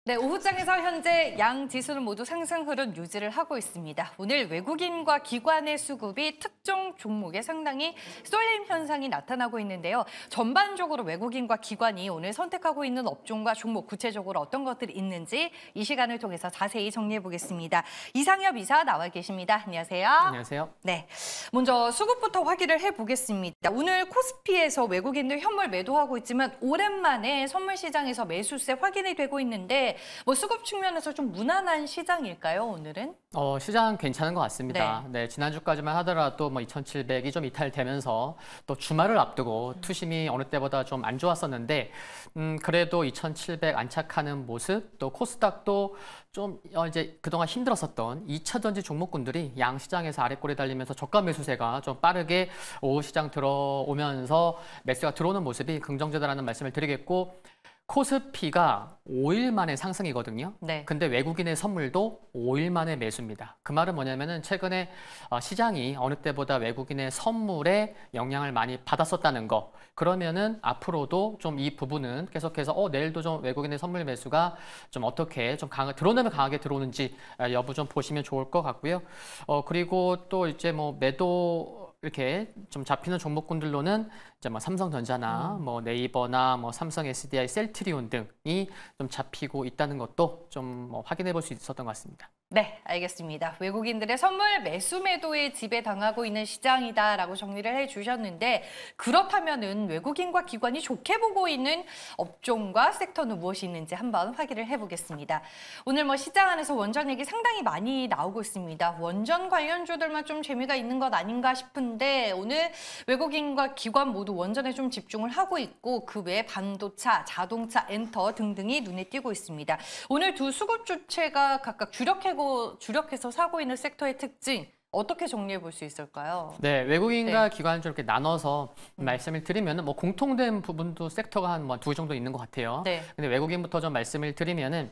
네, 오후장에서 현재 양 지수는 모두 상승 흐름 유지를 하고 있습니다. 오늘 외국인과 기관의 수급이 특정 종목에 상당히 쏠림 현상이 나타나고 있는데요. 전반적으로 외국인과 기관이 오늘 선택하고 있는 업종과 종목 구체적으로 어떤 것들이 있는지 이 시간을 통해서 자세히 정리해 보겠습니다. 이상엽 이사 나와 계십니다. 안녕하세요. 안녕하세요. 네, 먼저 수급부터 확인을 해보겠습니다. 오늘 코스피에서 외국인들 현물 매도하고 있지만 오랜만에 선물 시장에서 매수세 확인이 되고 있는데 뭐 수급 측면에서 좀 무난한 시장일까요, 오늘은? 시장 괜찮은 것 같습니다. 네, 지난주까지만 하더라도 뭐 2,700이 좀 이탈되면서 또 주말을 앞두고 투심이 어느 때보다 좀 안 좋았었는데 그래도 2,700 안착하는 모습, 또 코스닥도 좀 이제 그동안 힘들었었던 2차 전지 종목군들이 양 시장에서 아래꼬리 달리면서 저가 매수세가 좀 빠르게 오후 시장 들어오면서 매수가 들어오는 모습이 긍정적이다라는 말씀을 드리겠고, 코스피가 5일 만에 상승이거든요. 네. 근데 외국인의 선물도 5일 만에 매수입니다. 그 말은 뭐냐면은 최근에 시장이 어느 때보다 외국인의 선물에 영향을 많이 받았었다는 거. 그러면은 앞으로도 좀 이 부분은 계속해서 내일도 좀 외국인의 선물 매수가 좀 어떻게 좀 들어오면 강하게 들어오는지 여부 좀 보시면 좋을 것 같고요. 그리고 또 이제 뭐 매도 이렇게 좀 잡히는 종목군들로는 이제 뭐 삼성전자나 뭐 네이버나 뭐 삼성 SDI, 셀트리온 등이 좀 잡히고 있다는 것도 좀 뭐 확인해 볼 수 있었던 것 같습니다. 네, 알겠습니다. 외국인들의 선물 매수 매도에 지배당하고 있는 시장이다라고 정리를 해주셨는데, 그렇다면은 외국인과 기관이 좋게 보고 있는 업종과 섹터는 무엇이 있는지 한번 확인을 해보겠습니다. 오늘 뭐 시장 안에서 원전 얘기 상당히 많이 나오고 있습니다. 원전 관련주들만 좀 재미가 있는 것 아닌가 싶은데 오늘 외국인과 기관 모두 원전에 좀 집중을 하고 있고, 그 외에 반도차, 자동차, 엔터 등등이 눈에 띄고 있습니다. 오늘 두 수급 주체가 각각 주력해서 사고 있는 섹터의 특징 어떻게 정리해 볼 수 있을까요? 네, 외국인과 기관을 좀 이렇게 나눠서 말씀을 드리면은 뭐 공통된 부분도 섹터가 한 뭐 두 정도 있는 것 같아요. 네. 근데 외국인부터 좀 말씀을 드리면은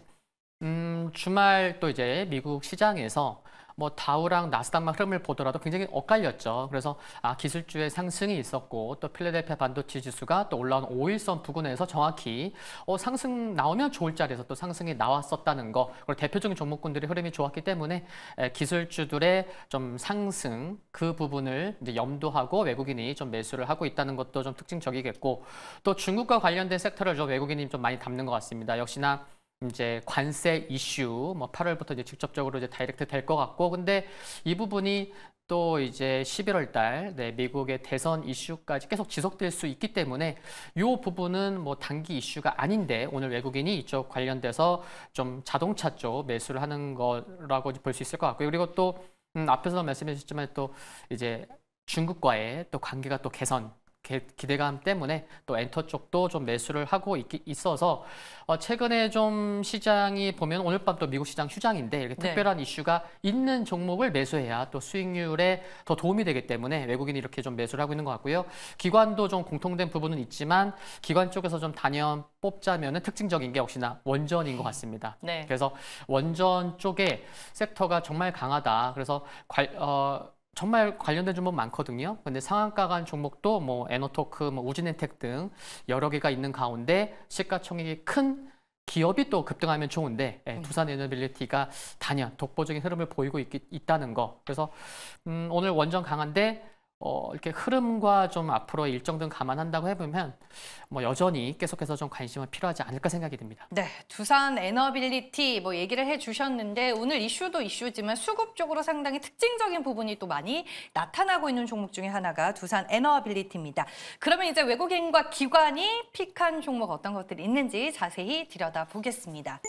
주말 또 이제 미국 시장에서 뭐 다우랑 나스닥만 흐름을 보더라도 굉장히 엇갈렸죠. 그래서 기술주의 상승이 있었고, 또 필라델피아 반도체 지수가 또 올라온 5일선 부근에서 정확히 상승 나오면 좋을 자리에서 또 상승이 나왔었다는 거, 그리고 대표적인 종목군들의 흐름이 좋았기 때문에 기술주들의 좀 상승 그 부분을 이제 염두하고 외국인이 좀 매수를 하고 있다는 것도 좀 특징적이겠고, 또 중국과 관련된 섹터를 좀 외국인이 좀 많이 담는 것 같습니다. 역시나 이제 관세 이슈, 뭐 8월부터 이제 직접적으로 이제 다이렉트 될 것 같고, 근데 이 부분이 또 이제 11월 달 미국의 대선 이슈까지 계속 지속될 수 있기 때문에 이 부분은 뭐 단기 이슈가 아닌데 오늘 외국인이 이쪽 관련돼서 좀 자동차 쪽 매수를 하는 거라고 볼 수 있을 것 같고요. 그리고 또 앞에서 말씀해 주셨지만 또 이제 중국과의 또 관계가 또 개선, 기대감 때문에 또 엔터 쪽도 좀 매수를 하고 있어서 최근에 좀 시장이 보면 오늘 밤 또 미국 시장 휴장인데 이렇게 특별한 이슈가 있는 종목을 매수해야 또 수익률에 더 도움이 되기 때문에 외국인이 이렇게 좀 매수를 하고 있는 것 같고요. 기관도 좀 공통된 부분은 있지만 기관 쪽에서 좀 단연 뽑자면은 특징적인 게 역시나 원전인 것 같습니다. 네. 그래서 원전 쪽에 섹터가 정말 강하다. 그래서 정말 관련된 종목 많거든요. 근데 상한가 간 종목도 뭐 에너토크, 뭐 우진엔텍 등 여러 개가 있는 가운데 시가총액이 큰 기업이 또 급등하면 좋은데 두산 에너빌리티가 단연 독보적인 흐름을 보이고 있다는 거. 그래서 오늘 원전 강한데 이렇게 흐름과 좀 앞으로 일정 등 감안한다고 해보면 뭐 여전히 계속해서 좀 관심은 필요하지 않을까 생각이 듭니다. 네, 두산 에너빌리티 뭐 얘기를 해주셨는데 오늘 이슈도 이슈지만 수급적으로 상당히 특징적인 부분이 또 많이 나타나고 있는 종목 중에 하나가 두산 에너빌리티입니다. 그러면 이제 외국인과 기관이 픽한 종목 어떤 것들이 있는지 자세히 들여다보겠습니다.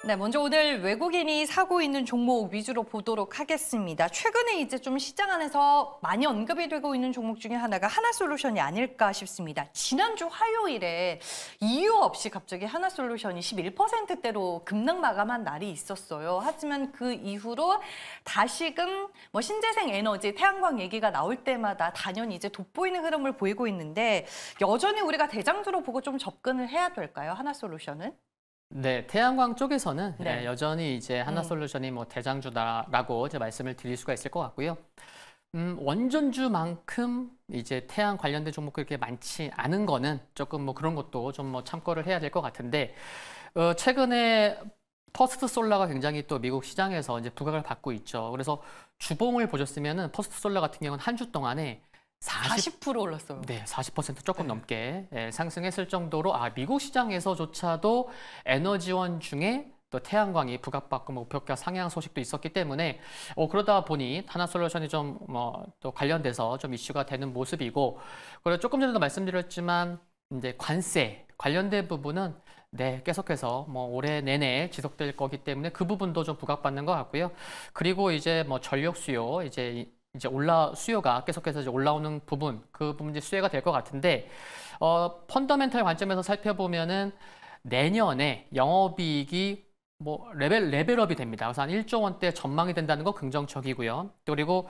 네, 먼저 오늘 외국인이 사고 있는 종목 위주로 보도록 하겠습니다. 최근에 이제 좀 시장 안에서 많이 언급이 되고 있는 종목 중에 하나가 하나솔루션이 아닐까 싶습니다. 지난주 화요일에 이유 없이 갑자기 하나솔루션이 11%대로 급락 마감한 날이 있었어요. 하지만 그 이후로 다시금 뭐 신재생 에너지, 태양광 얘기가 나올 때마다 단연히 이제 돋보이는 흐름을 보이고 있는데 여전히 우리가 대장주로 보고 좀 접근을 해야 될까요? 하나솔루션은? 네, 태양광 쪽에서는 여전히 이제 하나솔루션이 뭐 대장주다라고 이제 말씀을 드릴 수가 있을 것 같고요. 원전주만큼 이제 태양 관련된 종목이 그렇게 많지 않은 거는 조금 뭐 그런 것도 좀 뭐 참고를 해야 될 것 같은데, 최근에 퍼스트 솔라가 굉장히 또 미국 시장에서 이제 부각을 받고 있죠. 그래서 주봉을 보셨으면은 퍼스트 솔라 같은 경우는 한 주 동안에 40% 올랐어요. 네, 40% 조금 네. 넘게 상승했을 정도로 미국 시장에서조차도 에너지원 중에 또 태양광이 부각받고 목표가 상향 소식도 있었기 때문에 그러다 보니 하나솔루션이 좀 또 관련돼서 좀 이슈가 되는 모습이고, 그리고 조금 전에도 말씀드렸지만 이제 관세 관련된 부분은 네, 계속해서 올해 내내 지속될 거기 때문에 그 부분도 좀 부각받는 것 같고요. 그리고 이제 전력 수요 이제 수요가 계속해서 이제 올라오는 부분, 그 부분 이제 수혜가 될 것 같은데, 펀더멘탈 관점에서 살펴보면은 내년에 영업이익이 레벨업이 됩니다. 그래서 한 1조 원대 전망이 된다는 거 긍정적이고요. 그리고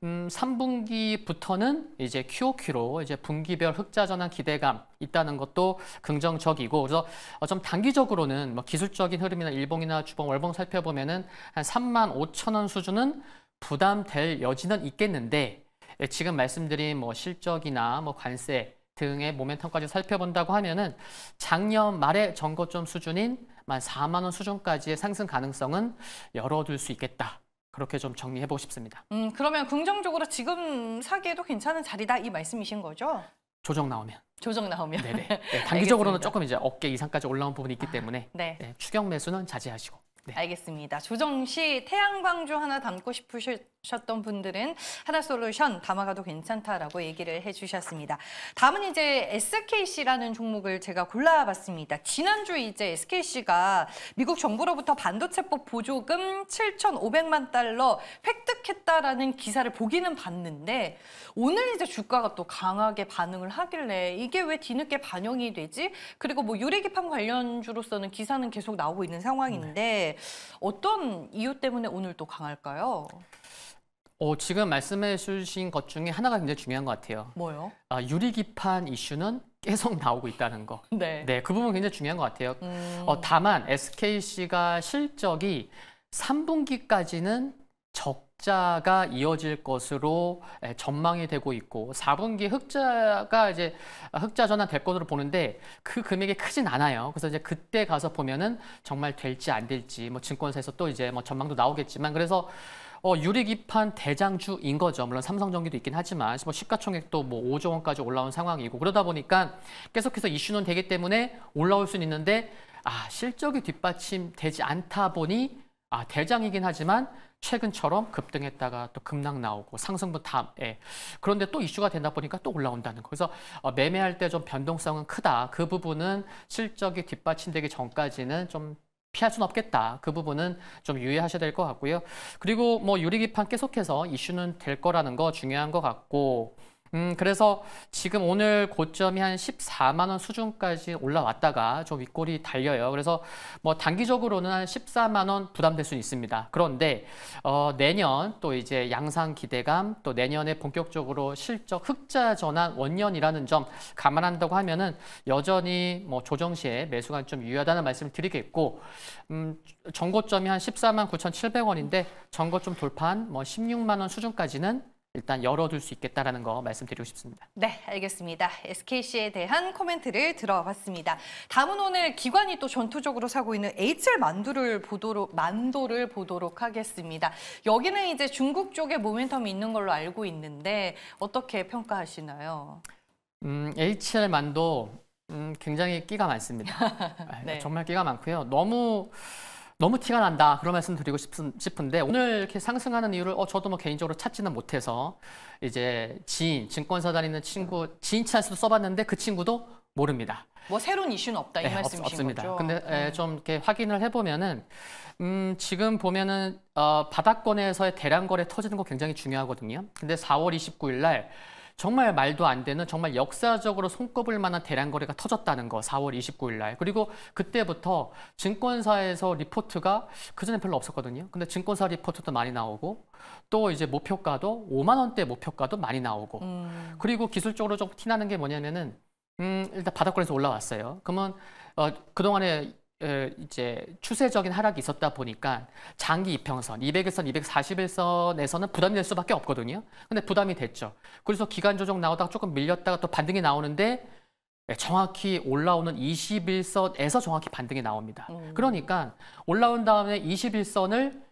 3분기부터는 이제 QOQ로 이제 분기별 흑자 전환 기대감 있다는 것도 긍정적이고, 그래서 좀 단기적으로는 기술적인 흐름이나 일봉이나 주봉, 월봉 살펴보면은 한 35,000원 수준은 부담될 여지는 있겠는데, 지금 말씀드린 실적이나 관세 등의 모멘텀까지 살펴본다고 하면은 작년 말의 전고점 수준인 14만 원 수준까지의 상승 가능성은 열어둘 수 있겠다. 그렇게 좀 정리해보고 싶습니다. 그러면 긍정적으로 지금 사기에도 괜찮은 자리다 이 말씀이신 거죠? 조정 나오면. 조정 나오면. 네네. 네, 단기적으로는 알겠습니다. 조금 이제 어깨 이상까지 올라온 부분이 있기 때문에 네. 네, 추격 매수는 자제하시고. 네. 알겠습니다. 조정 시 태양광주 하나 담고 싶으셨던 분들은 하나솔루션 담아가도 괜찮다라고 얘기를 해주셨습니다. 다음은 이제 SKC라는 종목을 제가 골라봤습니다. 지난주 이제 SKC가 미국 정부로부터 반도체법 보조금 7,500만 달러 획득했다라는 기사를 보기는 봤는데, 오늘 이제 주가가 또 강하게 반응을 하길래 이게 왜 뒤늦게 반영이 되지? 그리고 유리기판 관련주로서는 기사는 계속 나오고 있는 상황인데 어떤 이유 때문에 오늘 또 강할까요? 지금 말씀해 주신 것 중에 하나가 굉장히 중요한 것 같아요. 뭐요? 유리기판 이슈는 계속 나오고 있다는 거. 네. 네, 그 부분 굉장히 중요한 것 같아요. 다만 SKC가 실적이 3분기까지는 적자가 이어질 것으로 전망이 되고 있고, 4분기 흑자 전환될 것으로 보는데 그 금액이 크진 않아요. 그래서 이제 그때 가서 보면은 정말 될지 안 될지 증권사에서 또 이제 전망도 나오겠지만, 그래서 유리기판 대장주인 거죠. 물론 삼성전기도 있긴 하지만 시가총액도 5조 원까지 올라온 상황이고, 그러다 보니까 계속해서 이슈는 되기 때문에 올라올 수는 있는데 실적이 뒷받침되지 않다 보니 대장이긴 하지만 최근처럼 급등했다가 또 급락 나오고 상승분 다음에, 그런데 또 이슈가 되다 보니까 또 올라온다는 거. 그래서 매매할 때 좀 변동성은 크다. 그 부분은 실적이 뒷받침되기 전까지는 좀 피할 수는 없겠다. 그 부분은 좀 유의하셔야 될 것 같고요. 그리고 유리기판 계속해서 이슈는 될 거라는 거 중요한 것 같고, 그래서 지금 오늘 고점이 한 14만 원 수준까지 올라왔다가 좀 윗골이 달려요. 그래서 단기적으로는 한 14만 원 부담될 수는 있습니다. 그런데 내년 또 이제 양상 기대감, 또 내년에 본격적으로 실적 흑자 전환 원년이라는 점 감안한다고 하면은 여전히 조정 시에 매수가 좀 유효하다는 말씀을 드리겠고, 전고점이 한 14만 9,700원인데 전고점 돌파한 16만 원 수준까지는 일단 열어둘 수 있겠다라는 거 말씀드리고 싶습니다. 네, 알겠습니다. SKC에 대한 코멘트를 들어봤습니다. 다음은 오늘 기관이 또 전투적으로 사고 있는 HL 만도를 보도록 하겠습니다. 여기는 이제 중국 쪽에 모멘텀이 있는 걸로 알고 있는데 어떻게 평가하시나요? HL 만도 굉장히 끼가 많습니다. 네. 정말 끼가 많고요. 너무 티가 난다, 그런 말씀 드리고 싶은데, 오늘 이렇게 상승하는 이유를 저도 개인적으로 찾지는 못해서 이제 증권사 다니는 친구, 지인 찬스도 써봤는데 그 친구도 모릅니다. 새로운 이슈는 없다 이 말씀이신 없습니다. 거죠? 근데 좀 이렇게 확인을 해보면은 지금 보면은 바닥권에서의 대량 거래 터지는 거 굉장히 중요하거든요. 근데 4월 29일 날 정말 말도 안 되는, 정말 역사적으로 손꼽을 만한 대량 거래가 터졌다는 거, 4월 29일 날. 그리고 그때부터 증권사에서 리포트가 그전에 별로 없었거든요. 근데 증권사 리포트도 많이 나오고, 또 이제 목표가도 5만 원대 목표가도 많이 나오고, 그리고 기술적으로 좀 티나는 게 뭐냐면은 일단 바닥권에서 올라왔어요. 그러면 그동안에 이제 추세적인 하락이 있었다 보니까 장기 이평선, 200일선, 241선에서는 부담이 될 수밖에 없거든요. 근데 부담이 됐죠. 그래서 기간 조정 나오다가 조금 밀렸다가 또 반등이 나오는데 정확히 올라오는 21선에서 정확히 반등이 나옵니다. 그러니까 올라온 다음에 21선을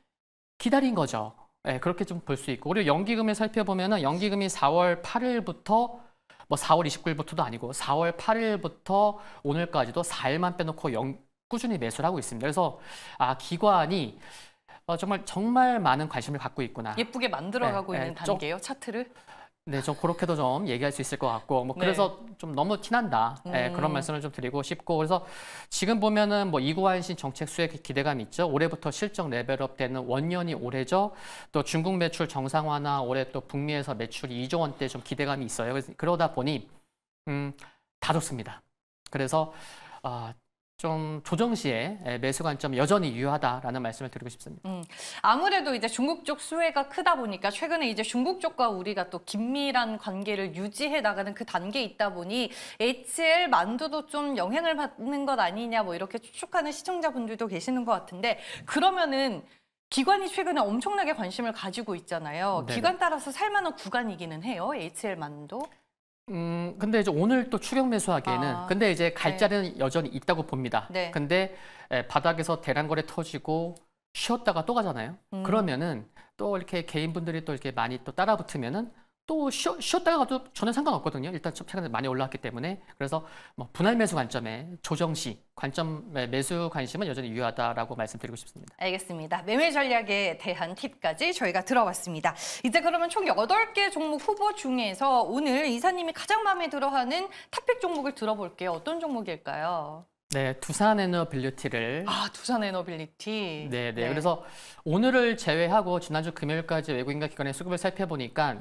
기다린 거죠. 그렇게 좀 볼 수 있고, 그리고 연기금을 살펴보면은 연기금이 4월 8일부터 뭐 4월 29일부터도 아니고 4월 8일부터 오늘까지도 4일만 빼놓고 꾸준히 매수를 하고 있습니다. 그래서 기관이 정말 많은 관심을 갖고 있구나. 예쁘게 만들어가고 있는 단계요, 차트를? 네, 좀 그렇게도 좀 얘기할 수 있을 것 같고, 뭐 그래서 좀 너무 티난다. 그런 말씀을 좀 드리고 싶고, 그래서 지금 보면은 뭐 이구환신 정책 수혜 기대감이 있죠. 올해부터 실적 레벨업 되는 원년이 올해죠. 또 중국 매출 정상화나 올해 또 북미에서 매출이 2조 원대 좀 기대감이 있어요. 그러다 보니 다 좋습니다. 그래서 좀 조정 시에 매수 관점 여전히 유효하다라는 말씀을 드리고 싶습니다. 아무래도 이제 중국 쪽 수혜가 크다 보니까 최근에 이제 중국 쪽과 우리가 또 긴밀한 관계를 유지해 나가는 그 단계에 있다 보니 HL 만두도 좀 영향을 받는 것 아니냐 뭐 이렇게 추측하는 시청자분들도 계시는 것 같은데, 그러면은 기관이 최근에 엄청나게 관심을 가지고 있잖아요. 네네. 기관 따라서 살만한 구간이기는 해요, HL 만두. 근데 이제 오늘 또 추격 매수하기에는 근데 이제 갈 자리는 여전히 있다고 봅니다. 네. 근데 바닥에서 대량거래 터지고 쉬었다가 또 가잖아요. 그러면은 또 이렇게 개인분들이 또 이렇게 많이 또 따라 붙으면은 또 쉬었다가 가도 전혀 상관없거든요. 일단 최근에 많이 올라왔기 때문에. 그래서 뭐 분할 매수 관점에 조정 시 관점 매수 관심은 여전히 유효하다라고 말씀드리고 싶습니다. 알겠습니다. 매매 전략에 대한 팁까지 저희가 들어봤습니다. 이제 그러면 총 8개 종목 후보 중에서 오늘 이사님이 가장 마음에 들어하는 탑픽 종목을 들어볼게요. 어떤 종목일까요? 네, 두산에너빌리티를. 두산에너빌리티. 네. 그래서 오늘을 제외하고 지난주 금요일까지 외국인과 기관의 수급을 살펴보니까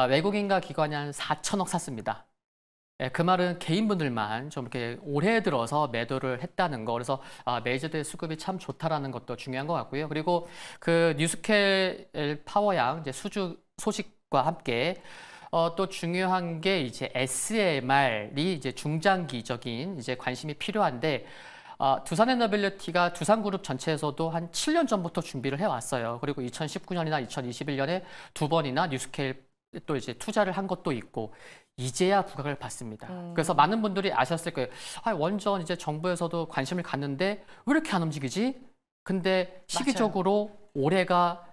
외국인과 기관이 한 4천억 샀습니다. 그 말은 개인분들만 좀 이렇게 올해 들어서 매도를 했다는 거. 그래서 메이저대 수급이 참 좋다라는 것도 중요한 것 같고요. 그리고 그 뉴스케일 파워양 이제 수주 소식과 함께 또 중요한 게 이제 SMR이 이제 중장기적인 이제 관심이 필요한데, 두산에너빌리티가 두산그룹 전체에서도 한 7년 전부터 준비를 해왔어요. 그리고 2019년이나 2021년에 2번이나 뉴스케일 또 이제 투자를 한 것도 있고, 이제야 부각을 받습니다. 그래서 많은 분들이 아셨을 거예요. 원전 이제 정부에서도 관심을 갖는데 왜 이렇게 안 움직이지? 근데 시기적으로 올해가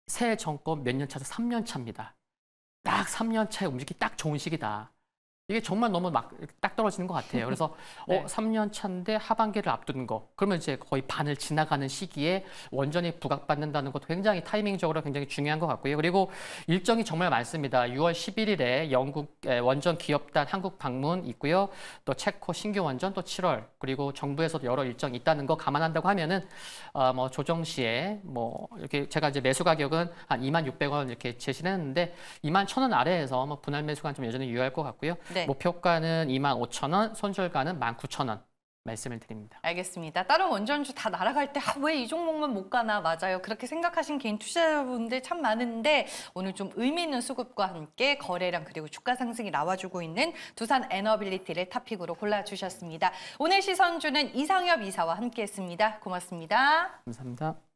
새 정권 몇 년 차죠? 3년 차입니다. 딱 3년 차에 움직이기 딱 좋은 시기다. 이게 정말 너무 막 딱 떨어지는 것 같아요. 그래서 3년 차인데 하반기를 앞두는 거. 그러면 이제 거의 반을 지나가는 시기에 원전이 부각받는다는 것도 굉장히 타이밍적으로 굉장히 중요한 것 같고요. 그리고 일정이 정말 많습니다. 6월 11일에 영국 원전 기업단 한국 방문 있고요. 또 체코 신규 원전 또 7월. 그리고 정부에서도 여러 일정이 있다는 거 감안한다고 하면은 뭐 조정 시에 뭐 이렇게 제가 이제 매수 가격은 한 26,000원 이렇게 제시를 했는데 21,000원 아래에서 뭐 분할 매수가 좀 여전히 유효할 것 같고요. 네. 목표가는 25,000원, 손절가는 19,000원 말씀을 드립니다. 알겠습니다. 다른 원전주 다 날아갈 때 왜 이 종목만 못 가나? 맞아요. 그렇게 생각하신 개인 투자자분들 참 많은데 오늘 좀 의미 있는 수급과 함께 거래량 그리고 주가 상승이 나와주고 있는 두산에너빌리티를 탑픽으로 골라주셨습니다. 오늘 시선주는 이상엽 이사와 함께했습니다. 고맙습니다. 감사합니다.